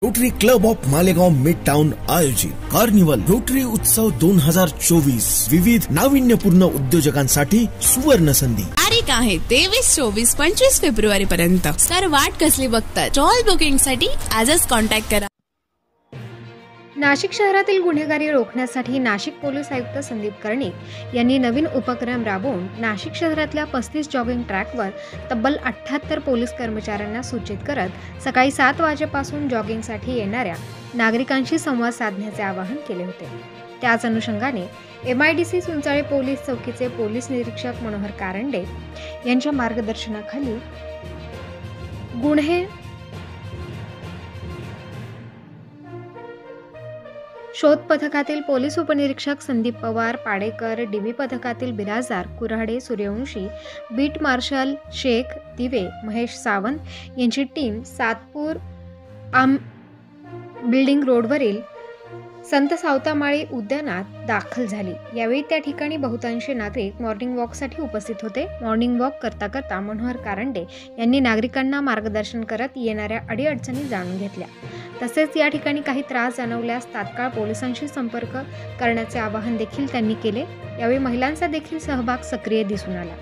Rotary club of Malegaon mid town आयोजित carnival rotary उत्सव 2024 विविध नाविन्यपूर्ण उद्योजकांसाठी सुवर्ण संधी तारीख आहे 23, 24, 25 फेब्रुवारी पर्यंत। सर वाट कसली बघतात? स्टॉल बुकिंग साठी आजच कॉन्टॅक्ट करा। नाशिक शहरातील गुन्हेगारी रोखण्यासाठी नाशिक पोलीस आयुक्त संदीप कर्णिक यांनी नवीन उपक्रम राबवून नाशिक शहरातल्या 35 जॉगिंग ट्रॅकवर तब्बल 78 पोलीस कर्मचाऱ्यांना सूचित करत सकाळी 7 वाजेपासून जॉगिंगसाठी येणाऱ्या नागरिकांशी संवाद साधण्याचे आवाहन केले होते। त्याच अनुषंगाने MIDC सुंचाळे पोलीस चौकीचे पोलीस निरीक्षक मनोहर कारंडे यांच्या मार्गदर्शनाखाली गुन्हे शोध पथकातील पोलीस उपनिरीक्षक संदीप पवार पाडेकर, DB पथकातील बिराजदार कुऱ्हाडे, सूर्यवंशी, बीट मार्शल शेख दिवे, महेश सावंत यांची टीम सातपूर बिल्डिंग रोडवरील संत सावतामाळी उद्यानात दाखल झाली। यावेळी त्या ठिकाणी बहुतांशी नागरिक मॉर्निंग वॉकसाठी उपस्थित होते। मॉर्निंग वॉक करता करता मनोहर कारंडे यांनी नागरिकांना मार्गदर्शन करत येणाऱ्या अडीअडचणी जाणून घेतल्या। तसेच या ठिकाणी काही त्रास जाणवल्यास तात्काळ पोलिसांशी संपर्क करण्याचे आवाहन देखील त्यांनी केले। यावेळी महिलांचा देखील सहभाग सक्रिय दिसून आला।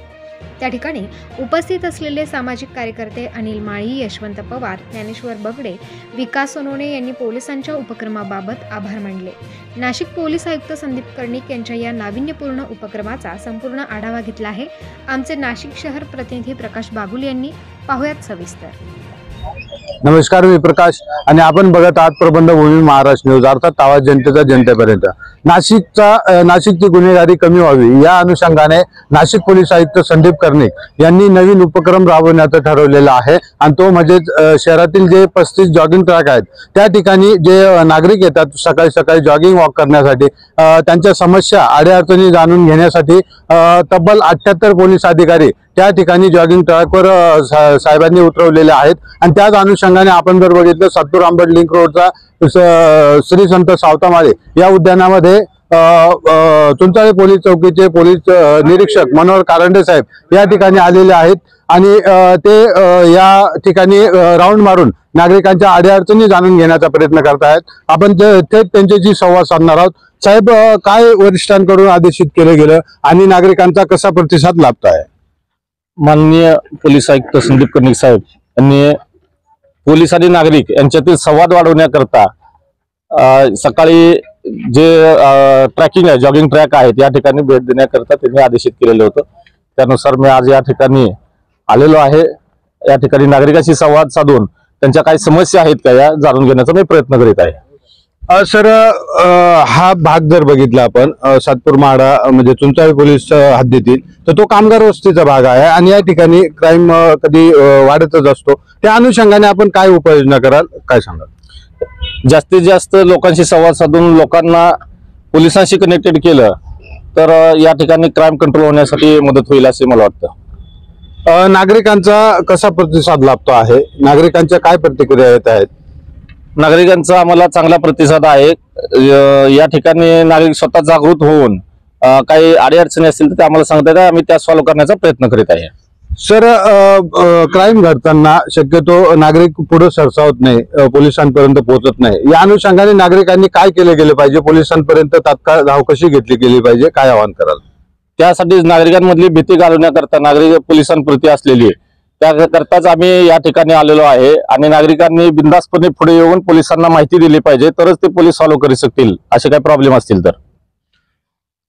त्या ठिकाणी उपस्थित असलेले सामाजिक कार्यकर्ते अनिल माळी, यशवंत पवार, ज्ञानेश्वर बगडे, विकास सोनवणे यांनी पोलिसांच्या उपक्रमाबाबत आभार मानले। नाशिक पोलीस आयुक्त संदीप कर्णिक यांच्या या नाविन्यपूर्ण उपक्रमाचा संपूर्ण आढावा घेतला आहे आमचे नाशिक शहर प्रतिनिधी प्रकाश बागुल यांनी। पाहुयात सविस्तर। नमस्कार, मी प्रकाश आणि आपण बघत आहात प्रबंधभूमी महाराष्ट्र न्यूज, अर्थात आवाज जनतेचा जनतेपर्यंत। नाशिकची गुन्हेगारी कमी व्हावी या अनुषंगाने नाशिक पोलीस आयुक्त संदीप कर्णिक यांनी नवीन उपक्रम राबवण्याचं ठरवलेलं आहे आणि तो म्हणजे शहरातील जे 35 जॉगिंग ट्रॅक आहेत त्या ठिकाणी जे नागरिक येतात सकाळी सकाळी जॉगिंग वॉक करण्यासाठी, त्यांच्या समस्या अडीअडचणी जाणून घेण्यासाठी तब्बल 78 पोलीस अधिकारी त्या ठिकाणी जॉगिंग ट्रॅकवर साहेबांनी उतरवलेले आहेत। आणि त्याच अनुषंगाने आपण जर बघितलं सातपूर आंबड लिंक रोडचा श्री संत सावतामाळे या उद्यानामध्ये सुंचाळे पोलीस चौकीचे पोलीस निरीक्षक मनोहर कारंडे साहेब या ठिकाणी आलेले आहेत आणि ते या ठिकाणी राऊंड मारून नागरिकांच्या अडीअडचणी जाणून घेण्याचा प्रयत्न करत आहेत। आपण थेट त्यांच्याशी संवाद साधणार आहोत। साहेब, काय वरिष्ठांकडून आदेशित केलं गेलं आणि नागरिकांचा कसा प्रतिसाद लाभत आहे? माननीय पोलीस आयुक्त संदीप कर्णिक साहेब यांनी पोलीस आणि नागरिक यांच्यातील संवाद वाढवण्याकरता सकाळी जे ट्रॅकिंग आहे, जॉगिंग ट्रॅक आहेत या ठिकाणी भेट देण्याकरता त्यांनी आदेशित केलेलं होतं। त्यानुसार मी आज या ठिकाणी आलेलो आहे। या ठिकाणी नागरिकांशी संवाद साधून त्यांच्या काही समस्या आहेत का या जाणून घेण्याचा मी प्रयत्न करीत आहे। सर, हा भाग जर बघितला आपण सातपूर माडा म्हणजे सुंचाळे पोलीस हद्दीतील, तर तो कामगार वस्तीचा भाग आहे आणि या ठिकाणी क्राईम कधी वाढतच असतो। त्या अनुषंगाने आपण काय उपाययोजना कराल, काय सांगाल? जास्तीत जास्त लोकांशी संवाद साधून लोकांना पोलिसांशी कनेक्टेड केलं तर या ठिकाणी क्राईम कंट्रोल होण्यासाठी मदत होईल असे मला वाटतं। नागरिकांचा कसा प्रतिसाद लाभतो आहे? नागरिकांच्या काय प्रतिक्रिया येत आहेत? नागरिकांचा आम्हाला चांगला प्रतिसाद आहे। या ठिकाणी नागरिक स्वतः जागृत होऊन काही अडीअडचणी असतील तर ते आम्हाला सांगतात, आम्ही त्या सॉल्व्ह करण्याचा प्रयत्न करीत आहे। सर, क्राईम घडताना शक्यतो नागरिक पुढे सरसावत नाही, पोलिसांपर्यंत पोहोचत नाही। या अनुषंगाने नागरिकांनी काय केले गेले पाहिजे? पोलिसांपर्यंत तात्काळ धाव कशी घेतली गेली पाहिजे, काय आवाहन कराल? त्यासाठी नागरिकांमधली भीती घालवण्याकरता नागरिक पोलिसांप्रती असलेली त्याकरताच आम्ही या ठिकाणी आलेलो आहे आणि नागरिकांनी बिनधास्तपणे पुढे येऊन पोलिसांना माहिती दिली पाहिजे, तरच ते पोलीस सॉल्व्ह करू शकतील असे काही प्रॉब्लेम असतील तर।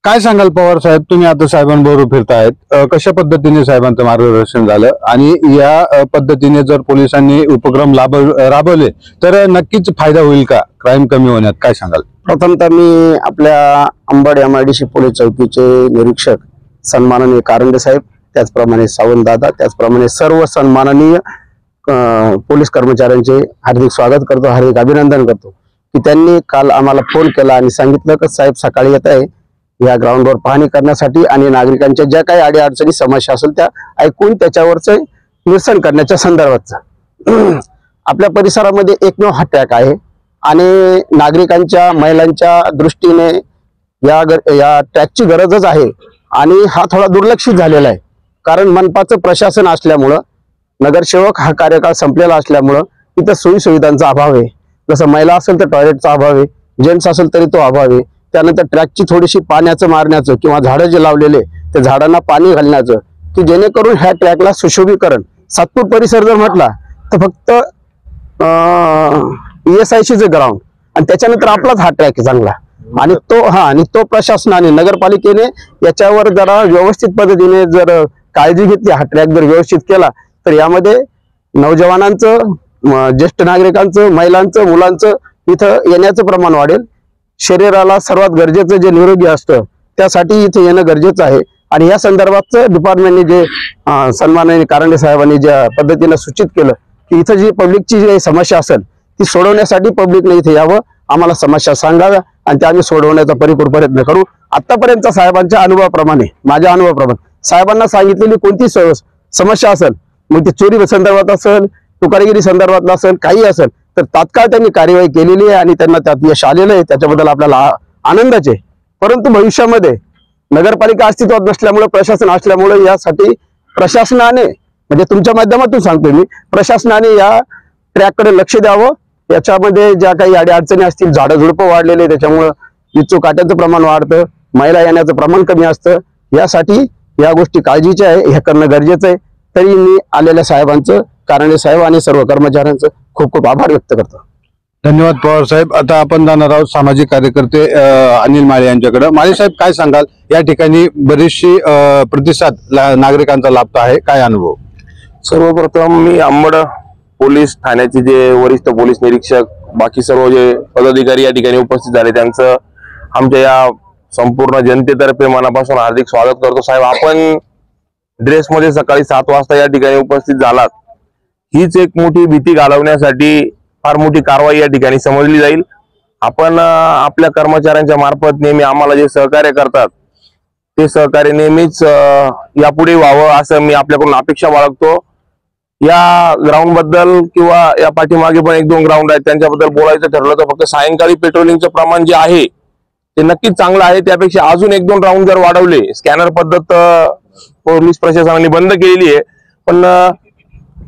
काय सांगाल पवार साहेब, तुम्ही आता साहेबांबरोबर फिरतायत, कशा पद्धतीने साहेबांचं मार्गदर्शन झालं आणि या पद्धतीने जर पोलिसांनी उपक्रम राबवले तर नक्कीच फायदा होईल का क्राईम कमी होण्यात? काय सांगाल? प्रथमतः मी आपल्या अंबड MIDC पोलीस चौकीचे निरीक्षक सन्माननीय कारंडे साहेब, त्याचप्रमाणे सावंत दादा, त्याचप्रमाणे सर्व सन्माननीय पोलीस कर्मचाऱ्यांचे हार्दिक स्वागत करतो, हार्दिक अभिनंदन करतो की त्यांनी काल आम्हाला फोन केला आणि सांगितलं की साहेब सकाळी येत आहे या ग्राउंडवर पाहणी करण्यासाठी आणि नागरिकांच्या ज्या काही अडीअडचणी समस्या असेल त्या ऐकून त्याच्यावरचं निरसन करण्याच्या संदर्भात। आपल्या परिसरामध्ये एकमेव हा ट्रॅक आहे आणि नागरिकांच्या महिलांच्या दृष्टीने या ट्रॅकची गरजच आहे आणि हा थोडा दुर्लक्षित झालेला आहे। कारण मनपाचं प्रशासन असल्यामुळं, नगरसेवक हा कार्यकाळ संपलेला असल्यामुळं इथं सोयी सुविधांचा अभाव आहे जसं महिला असेल तर टॉयलेटचा अभाव आहे, जेंट्स असेल तरी तो अभाव आहे. त्यानंतर ट्रॅकची थोडीशी पाण्याचं मारण्याचं किंवा झाडं जे लावलेले ते झाडांना पाणी घालण्याचं, की जेणेकरून ह्या ट्रॅकला सुशोभीकरण. सातपूर परिसर जर म्हटला तर फक्त ESICचे ग्राउंड आणि त्याच्यानंतर आपलाच हा ट्रॅक आहे चांगला. आणि तो प्रशासनाने नगरपालिकेने याच्यावर जरा व्यवस्थित पद्धतीने जर काळजी घेतली, हा ट्रॅक जर व्यवस्थित केला तर यामध्ये नौजवानांचं, ज्येष्ठ नागरिकांचं, महिलांचं, मुलांचं इथं येण्याचं प्रमाण वाढेल. शरीराला सर्वात गरजेचं जे निरोगी असतं त्यासाठी इथे येणं गरजेचं आहे. आणि या संदर्भात डिपार्टमेंटने जे सन्माननीय कारंडे साहेबांनी ज्या पद्धतीने सूचित केलं की इथं जी पब्लिकची जी समस्या असेल ती सोडवण्यासाठी पब्लिकने इथे यावं, आम्हाला समस्या सांगाव्या आणि त्या आम्ही सोडवण्याचा परिपूर्ण प्रयत्न करू. आतापर्यंत साहेबांच्या अनुभवाप्रमाणे, माझ्या अनुभवाप्रमाणे साहेबांना सांगितलेली कोणती समस्या असेल, मग ती चोरी संदर्भात असेल, तुकारीगिरी संदर्भात असेल, काही असेल तर तात्काळ त्यांनी कार्यवाही केलेली आहे आणि त्यांना त्यात यश आलेलं आहे. त्याच्याबद्दल आपल्याला आनंदाचे. परंतु भविष्यामध्ये नगरपालिका अस्तित्वात नसल्यामुळे, प्रशासन असल्यामुळे यासाठी प्रशासनाने, म्हणजे तुमच्या माध्यमातून सांगतोय मी, प्रशासनाने या ट्रॅककडे लक्ष द्यावं. याच्यामध्ये ज्या काही अडचणी असतील, झाडं झुडपं वाढलेले त्याच्यामुळं विचू काट्याचं प्रमाण वाढतं, महिला येण्याचं प्रमाण कमी असतं, यासाठी या गोष्टी काळजीच्या आहे, हे करणं गरजेचं आहे. तरी मी आलेल्या साहेबांचं, कारंडे साहेब आणि सर्व कर्मचाऱ्यांचं खूप खूप आभार व्यक्त करतो. धन्यवाद पवार साहेब. आता आपण जाणार आहोत सामाजिक कार्यकर्ते अनिल माळे यांच्याकडे. माळे साहेब, काय सांगाल, या ठिकाणी बरीचशी प्रतिसाद नागरिकांचा लाभतो आहे, काय अनुभव? सर्वप्रथम मी अंबड पोलीस ठाण्याचे जे वरिष्ठ पोलीस निरीक्षक, बाकी सर्व जे पदाधिकारी या ठिकाणी उपस्थित झाले त्यांचं आमच्या या संपूर्ण जनतेतर्फे मनापासून हार्दिक स्वागत करतो. साहेब, आपण ड्रेसमध्ये सकाळी 7 वाजता या ठिकाणी उपस्थित झालात, हीच एक मोठी भीती घालवण्यासाठी फार मोठी कारवाई या ठिकाणी समजली जाईल. आपण आपल्या कर्मचाऱ्यांच्या मार्फत नेहमी आम्हाला जे सहकार्य करतात ते सहकार्य नेहमीच यापुढे व्हावं असं मी आपल्याकडून अपेक्षा बाळगतो. या ग्राउंड बद्दल किंवा या पाठीमागे पण 1-2 ग्राउंड आहेत त्यांच्याबद्दल बोलायचं ठरलं तर फक्त सायंकाळी पेट्रोलिंगचं प्रमाण जे आहे ते नक्कीच चांगलं आहे. त्यापेक्षा अजून 1-2 राऊंड जर वाढवले, स्कॅनर पद्धत पोलीस प्रशासनाने बंद केलेली आहे, पण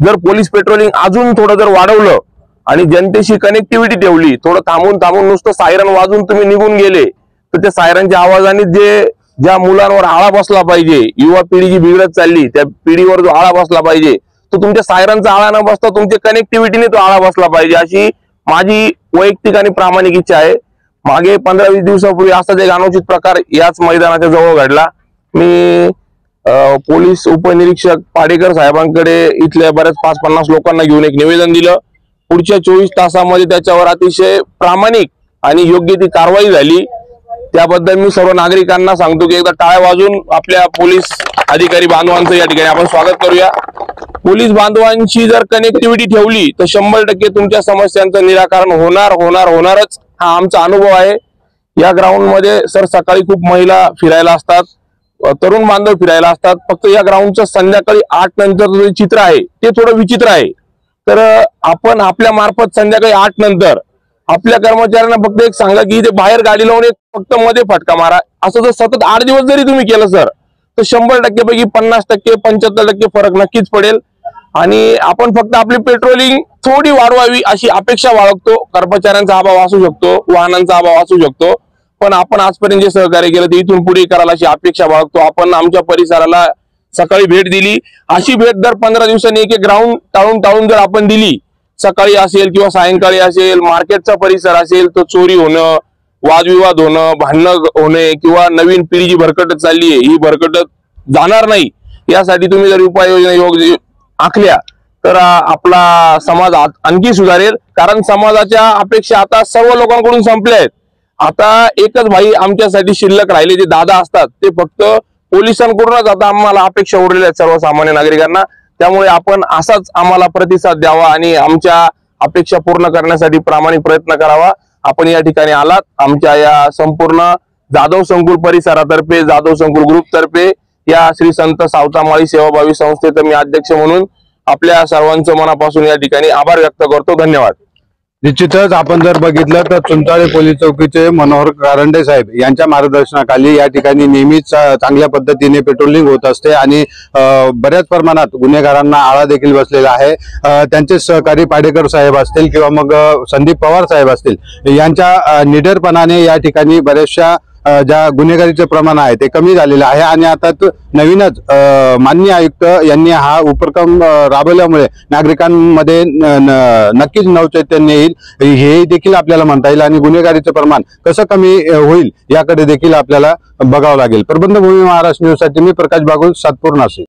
जर पोलीस पेट्रोलिंग अजून थोडं जर वाढवलं आणि जनतेशी कनेक्टिव्हिटी ठेवली, थोडं थांबून नुसतं सायरन वाजून तुम्ही निघून गेले तर त्या सायरनच्या आवाजाने ज्या मुलांवर आळा बसला पाहिजे, युवा पिढी जी बिघडत चालली त्या पिढीवर जो आळा बसला पाहिजे तो तुमच्या सायरनचा आळा न बसता तुमच्या कनेक्टिव्हिटीने तो आळा बसला पाहिजे, अशी माझी वैयक्तिक आणि प्रामाणिक इच्छा आहे. मागे 15-20 दिवसापूर्वी असाच एक अनुचित प्रकार याच मैदानाच्या जवळ घडला. मी पोलीस उपनिरीक्षक पाडेकर साहेबांकडे इथल्या बऱ्याच 5-50 लोकांना घेऊन एक निवेदन दिलं. पुढच्या 24 तासामध्ये त्याच्यावर अतिशय प्रामाणिक आणि योग्य ती कारवाई झाली. त्याबद्दल मी सर्व नागरिकांना सांगतो की एकदा टाळ्या वाजून आपल्या पोलीस अधिकारी बांधवांचं या ठिकाणी आपण स्वागत करूया. पोलीस बांधवांची जर कनेक्टिव्हिटी ठेवली तर 100% तुमच्या समस्यांचं निराकरण होणारच, हा आमचा अनुभव आहे. या ग्राउंड मध्ये सर सकाळी खूप महिला फिरायला असतात, तरुण बांधव फिरायला असतात. फक्त या ग्राउंडचं संध्याकाळी 8 नंतर जे चित्र आहे ते थोडं विचित्र आहे. तर आपण आपल्या मार्फत संध्याकाळी 8 नंतर आपल्या कर्मचाऱ्यांना फक्त एक सांगा की ते बाहेर गाडी लावून एक फक्त मध्ये फटका मारा. असं जर सतत 8 दिवस जरी तुम्ही केलं सर तर 100% पैकी 50%, 75% फरक नक्कीच पडेल. आणि आपण फक्त आपली पेट्रोलिंग थोडी वाढवावी अशी अपेक्षा बाळगतो. कर्मचाऱ्यांचा अभाव असू शकतो, वाहनांचा अभाव असू शकतो, पण आपण आजपर्यंत जे सहकार्य केलं ते इथून पुढे करायला अशी अपेक्षा बाळगतो. आपण आमच्या परिसराला सकाळी भेट दिली, अशी भेट दर 15 दिवसांनी एक ग्राउंड टाळून जर आपण दिली, सकाळी असेल किंवा सायंकाळी असेल, मार्केटचा परिसर असेल तर चोरी होणं, वादविवाद होणं, भांडणं होणे किंवा नवीन पिढी जी भरकटत चालली आहे ही भरकटत जाणार नाही, यासाठी तुम्ही जर उपाययोजना आखल्या तर आपला समाज आणखी सुधारेल. कारण समाजाच्या अपेक्षा आता सर्व लोकांकडून संपल्या आहेत. आता एकच भाई आमच्यासाठी शिल्लक राहिले जे दादा असतात, ते फक्त पोलिसांकडूनच आता आम्हाला अपेक्षा उरलेल्या आहेत सर्वसामान्य नागरिकांना. त्यामुळे आपण असाच आम्हाला प्रतिसाद द्यावा आणि आमच्या अपेक्षा पूर्ण करण्यासाठी प्रामाणिक प्रयत्न करावा. आपण या ठिकाणी आलात. आमच्या या संपूर्ण जाधव संकुल परिसरातर्फे, जाधव संकुल ग्रुप तर्फे, या श्री संत सावतामाळी सेवाभावी संस्थेचं मी अध्यक्ष म्हणून आपल्या सर्वांचं मनापासून या ठिकाणी आभार व्यक्त करतो. धन्यवाद. निश्चितच आपण जर बघितलं तर चुंचाळे पोलीस चौकीचे मनोहर कारंडे साहेब यांच्या मार्गदर्शनाखाली या ठिकाणी नेहमीच चांगल्या पद्धतीने पेट्रोलिंग होत असते आणि बऱ्याच प्रमाणात गुन्हेगारांना आळा देखील बसलेला आहे। त्यांचे सहकारी पाडेकर साहेब असतील किंवा मग संदीप पवार साहेब असतील यांच्या निडरपणाने या ठिकाणी बऱ्याचशा ज्या गुन्हेगारीचे प्रमाण आहे ते कमी झालेलं आहे आणि आता नवीनच माननीय आयुक्त यांनी हा उपक्रम राबवल्यामुळे नागरिकांमध्ये नक्कीच नवचैतन्य येईल हे देखील आपल्याला म्हणता येईल आणि गुन्हेगारीचे प्रमाण कसं कमी होईल याकडे देखील आपल्याला बघावं लागेल। प्रबंधभूमी महाराष्ट्र न्यूज साठी मी प्रकाश बागुल, सातपूर, नाशिक।